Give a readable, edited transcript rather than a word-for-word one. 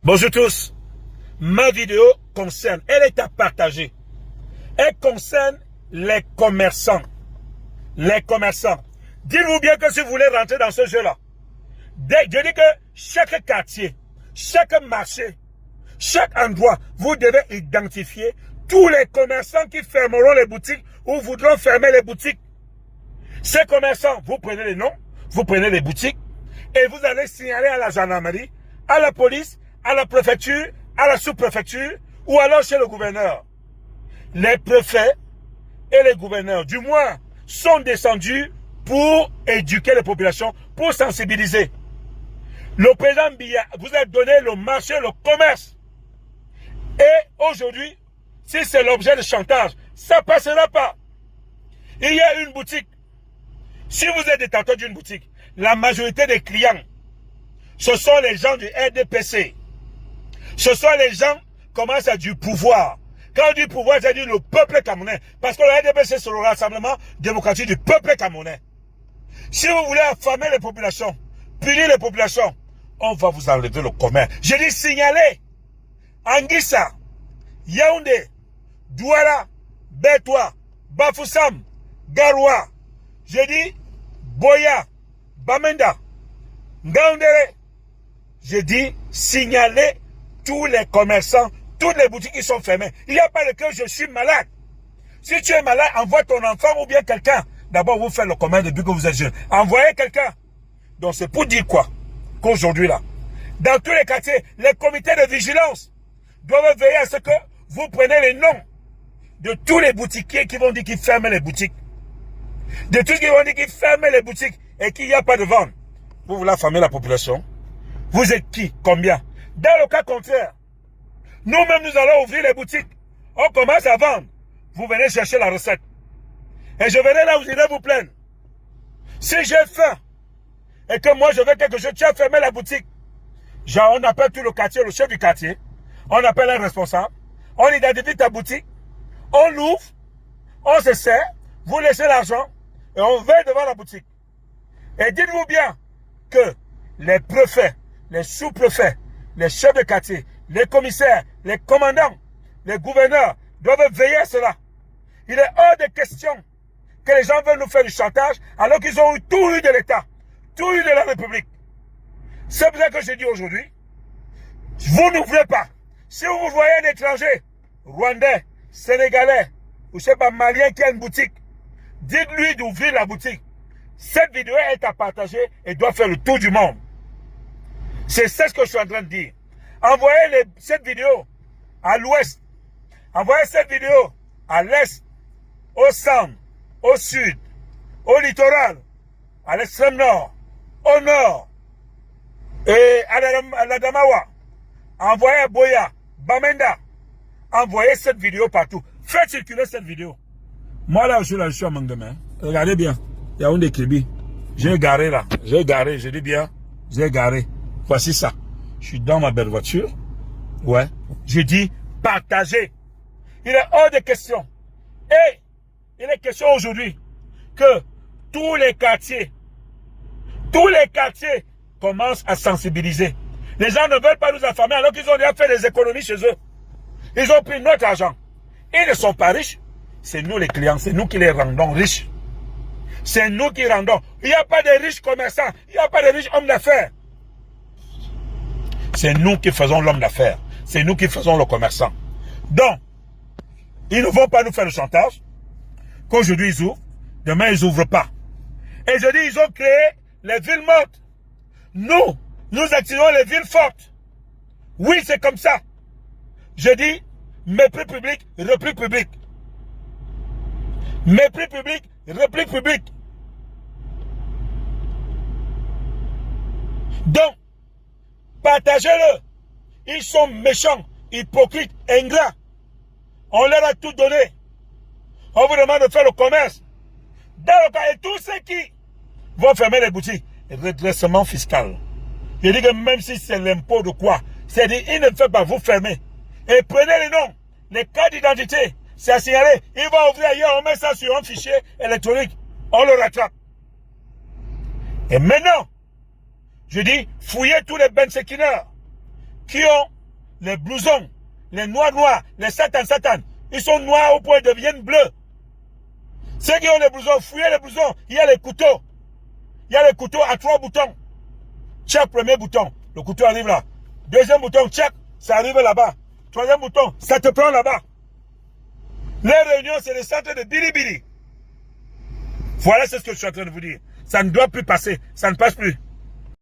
Bonjour tous. Ma vidéo concerne, elle est à partager. Elle concerne les commerçants. Les commerçants. Dites-vous bien que si vous voulez rentrer dans ce jeu-là, je dis que chaque quartier, chaque marché, chaque endroit, vous devez identifier tous les commerçants qui fermeront les boutiques ou voudront fermer les boutiques. Ces commerçants, vous prenez les noms, vous prenez les boutiques et vous allez signaler à la gendarmerie, à la police, à la préfecture, à la sous-préfecture ou alors chez le gouverneur. Les préfets et les gouverneurs, du moins, sont descendus pour éduquer les populations, pour sensibiliser. Le président Biya vous a donné le marché, le commerce. Et aujourd'hui, si c'est l'objet de chantage, ça ne passera pas. Il y a une boutique. Si vous êtes détenteur d'une boutique, la majorité des clients, ce sont les gens du RDPC. Ce sont les gens qui commencent à du pouvoir. Quand on dit pouvoir, c'est dire le peuple camerounais. Parce que le RDPC, c'est le Rassemblement démocratique du peuple camerounais. Si vous voulez affamer les populations, punir les populations, on va vous enlever le commerce. Je dis signaler Anguissa, Yaoundé, Douala, Bétoua, Bafoussam, Garoua. Je dis Boya, Bamenda, Ngaoundéré. Je dis signaler tous les commerçants, toutes les boutiques qui sont fermées. Il n'y a pas de que je suis malade. Si tu es malade, envoie ton enfant ou bien quelqu'un. D'abord, vous faites le commerce depuis que vous êtes jeune. Envoyez quelqu'un. Donc, c'est pour dire quoi? Qu'aujourd'hui, là, dans tous les quartiers, les comités de vigilance doivent veiller à ce que vous preniez les noms de tous les boutiquiers qui vont dire qu'ils ferment les boutiques. De tous qui vont dire qu'ils ferment les boutiques et qu'il n'y a pas de vente. Vous voulez affamer la population? Vous êtes qui? Combien? Dans le cas contraire, nous-mêmes, nous allons ouvrir les boutiques. On commence à vendre. Vous venez chercher la recette. Et je verrai là où je vais vous plaindre. Si j'ai faim et que moi je veux quelque chose, tu as fermé la boutique. Genre, on appelle tout le quartier, le chef du quartier. On appelle un responsable. On identifie ta boutique. On l'ouvre. On se sert. Vous laissez l'argent. Et on va devant la boutique. Et dites-vous bien que les préfets, les sous-préfets, les chefs de quartier, les commissaires, les commandants, les gouverneurs doivent veiller à cela. Il est hors de question que les gens veulent nous faire du chantage alors qu'ils ont eu tout eu de l'État, tout eu de la République. C'est pour ça que je dis aujourd'hui, vous n'ouvrez pas. Si vous voyez un étranger, Rwandais, Sénégalais, ou je sais pas, Malien qui a une boutique, dites-lui d'ouvrir la boutique. Cette vidéo est à partager et doit faire le tour du monde. C'est ce que je suis en train de dire. Envoyez cette vidéo à l'ouest. Envoyez cette vidéo à l'est, au centre, au sud, au littoral, à l'extrême nord, au nord, et à la Damawa. Envoyez à Boya, Bamenda. Envoyez cette vidéo partout. Faites circuler cette vidéo. Moi là, je suis à Mangamin. Regardez bien. Il y a un décribi. J'ai garé là. J'ai garé. Je dis bien. J'ai garé. Voici ça. Je suis dans ma belle voiture. Ouais. Je dis partagez. Il est hors de question. Et il est question aujourd'hui que tous les quartiers commencent à sensibiliser. Les gens ne veulent pas nous affamer alors qu'ils ont déjà fait des économies chez eux. Ils ont pris notre argent. Ils ne sont pas riches. C'est nous les clients. C'est nous qui les rendons riches. C'est nous qui rendons. Il n'y a pas de riches commerçants. Il n'y a pas de riches hommes d'affaires. C'est nous qui faisons l'homme d'affaires. C'est nous qui faisons le commerçant. Donc, ils ne vont pas nous faire le chantage. Qu'aujourd'hui ils ouvrent, demain ils n'ouvrent pas. Et je dis, ils ont créé les villes mortes. Nous activons les villes fortes. Oui, c'est comme ça. Je dis, mépris public, réplique publique. Mépris public, réplique publique. Donc, partagez-le. Ils sont méchants, hypocrites, ingrats. On leur a tout donné. On vous demande de faire le commerce. Dans le cas, et tous ceux qui vont fermer les boutiques, redressement fiscal. Je dis que même si c'est l'impôt de quoi, c'est-à-dire, il ne fait pas vous fermer. Et prenez les noms, les cartes d'identité, c'est à signaler. Il va ouvrir ailleurs, on met ça sur un fichier électronique, on le rattrape. Et maintenant, je dis, fouillez tous les bensekineurs qui ont les blousons, les noirs, les satan, ils sont noirs au point de devenir bleus. Ceux qui ont les blousons, fouillez les blousons, il y a les couteaux. Il y a les couteaux à 3 boutons. Check, premier bouton, le couteau arrive là. Deuxième bouton, check, ça arrive là-bas. Troisième bouton, ça te prend là-bas. Les réunions, c'est le centre de Bilibili. Voilà ce que je suis en train de vous dire. Ça ne doit plus passer, ça ne passe plus.